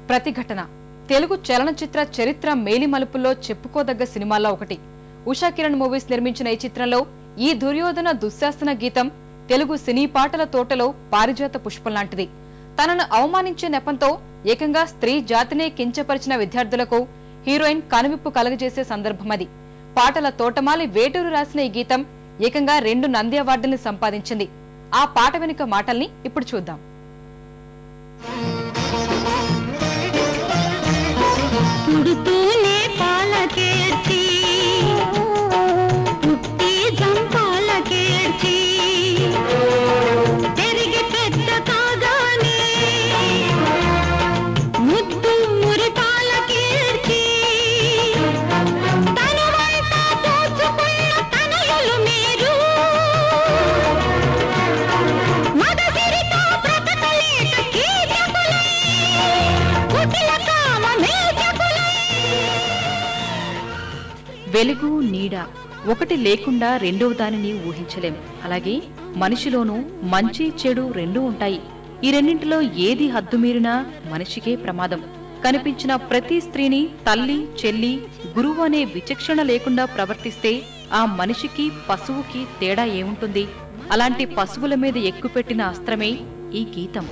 ప్రతిఘటన తెలుగు చలనచిత్ర చరిత్ర మేలిమలుపుల్లో చెప్పుకోదగ్గ సినిమాల్లో ఒకటి. ఉషా కిరణ్ మూవీస్ నిర్మించిన ఈ చిత్రంలో ఈ దుర్యోధన దుశ్శాసన గీతం తెలుగు సినీ పాటల తోటలో పారిజాత పుష్పం లాంటిది. తనను అవమానించే నెపంతో ఏకంగా స్త్రీ జాతినే కించపరిచిన విద్యార్థులకు హీరోయిన్ కనువిప్పు కలగజేసే సందర్భమది. పాటల తోటమాలి వేటూరు రాసిన ఈ గీతం ఏకంగా 2 నంది అవార్డుల్ని సంపాదించింది. ఆ పాట వెనుక మాటల్ని ఇప్పుడు చూద్దాం. వెలుగు నీడ ఒకటి లేకుండా రెండవ దానిని ఊహించలేం. అలాగే మనిషిలోనూ మంచి చెడు రెండూ ఉంటాయి. ఈ రెండింటిలో ఏది హద్దుమీరినా మనిషికే ప్రమాదం. కనిపించిన ప్రతి స్త్రీని తల్లి, చెల్లి, గురువు అనే విచక్షణ లేకుండా ప్రవర్తిస్తే ఆ మనిషికి పశువుకి తేడా ఏముంటుంది? అలాంటి పశువుల మీద ఎక్కుపెట్టిన అస్త్రమే ఈ గీతం.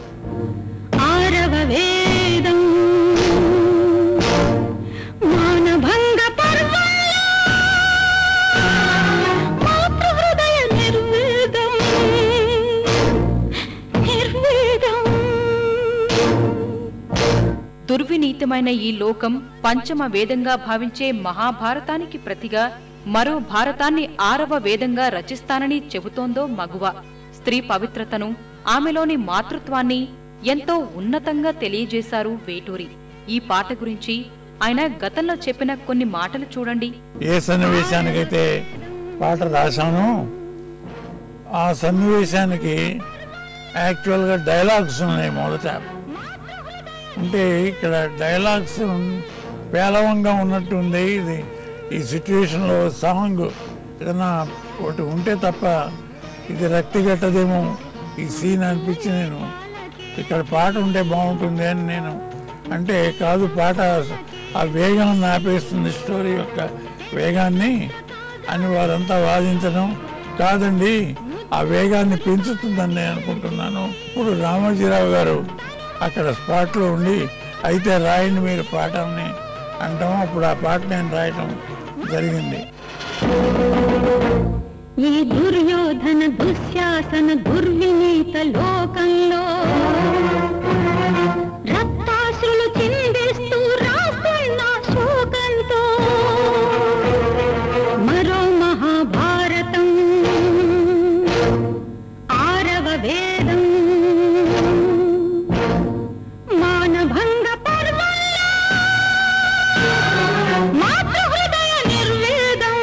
దుర్వినీతమైన ఈ లోకం పంచమ వేదంగా భావించే మహాభారతానికి ప్రతిగా మరో భారతాన్ని 6వ వేదంగా రచిస్తానని చెబుతోందో మగువ. స్త్రీ పవిత్రతను, ఆమెలోని మాతృత్వాన్ని ఎంతో ఉన్నతంగా తెలియజేశారు వేటూరి. ఈ పాట గురించి ఆయన గతంలో చెప్పిన కొన్ని మాటలు చూడండి. ఏ సన్నివేశానికైతే పాట రాశానో ఆ సన్నివేశానికి యాక్చువల్ గా డైలాగ్స్ ఉన్నాయి. మొదట అంటే ఇక్కడ డైలాగ్స్ పేలవంగా ఉన్నట్టుంది. ఇది ఈ సిచ్యువేషన్ లో సాంగ్ ఏదైనా ఒకటి ఉంటే తప్ప ఇది రక్తిగట్టదేమో ఈ సీన్ అనిపించి నేను ఇక్కడ పాట ఉంటే బాగుంటుంది అని నేను అంటే కాదు, పాట ఆ వేగాన్ని ఆపేస్తుంది, స్టోరీ యొక్క వేగాన్ని అని వారంతా వాదించడం. కాదండి, ఆ వేగాన్ని పెంచుతుందని నేను అనుకుంటున్నాను. ఇప్పుడు రామోజీరావు గారు అక్కడ స్పాట్లో ఉండి అయితే రాయండి మీరు పాఠాన్ని అంటాం. అప్పుడు ఆ పాట నేను రాయటం జరిగింది. ఈ దుర్యోధన దుశ్శాసన దుర్వినీత లోకంలో రక్తాశ్రులు చిందిస్తూ రాస్తున్న శోకంతో మరో మహాభారతం 6వ వేదం మానభంగ పర్వంలో మాతృహృదయ నిర్వేదం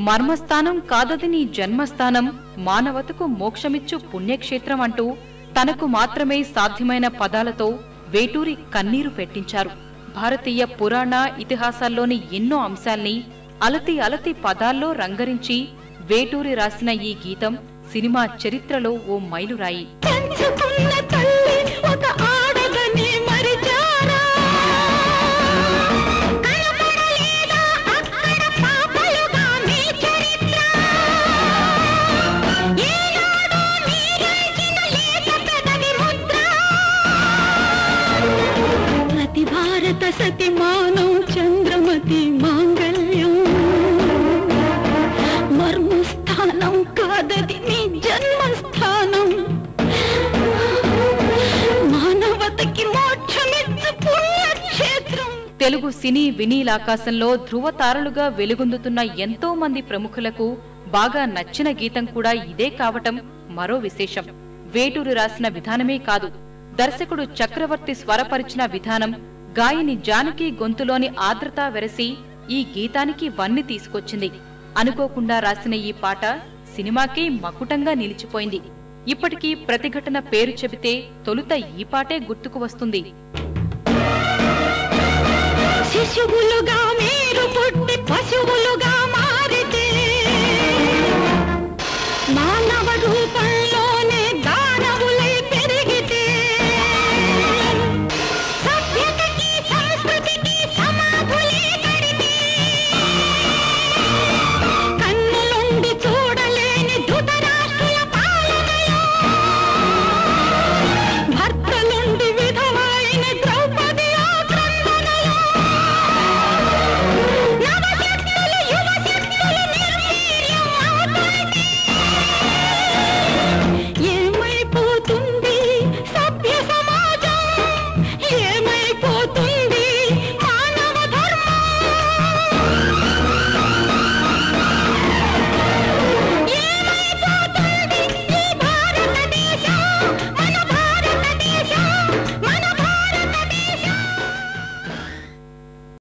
మర్మస్థానం కాదది నీ జన్మస్థానం, మానవతకు మోక్షమిచ్చు పుణ్యక్షేత్రం అంటూ తనకు మాత్రమే సాధ్యమైన పదాలతో వేటూరి కన్నీరు పెట్టించారు. భారతీయ పురాణ ఇతిహాసాల్లోని ఎన్నో అంశాల్ని అలతి అలతి పదాల్లో రంగరించి వేటూరి రాసిన ఈ గీతం సినిమా చరిత్రలో ఓ మైలురాయి. భారత సతిమానం చంద్రమతి మాంగళ్యం మర్మస్థానం కాదది నీ జన్మస్థానం, మానవతకి మోక్షమిచ్చు పుణ్యక్షేత్రం. తెలుగు సినీ వినీలాకాశంలో ధృవతారలుగా వెలుగొందుతున్న ఎంతో మంది ప్రముఖులకు బాగా నచ్చిన గీతం కూడా ఇదే కావటం మరో విశేషం. వేటూరు రాసిన విధానమే కాదు, దర్శకుడు చక్రవర్తి స్వరపరిచిన విధానం, గాయని జానకి గొంతులోని ఆర్ద్రత వెరసి ఈ గీతానికి వన్ని తీసుకొచ్చింది. అనుకోకుండా రాసిన ఈ పాట సినిమాకే మకుటంగా నిలిచిపోయింది. ఇప్పటికీ ప్రతిఘటన పేరు చెబితే తొలుత ఈ పాటే గుర్తుకు వస్తుంది. శిశువులుగా మీరు పుట్టి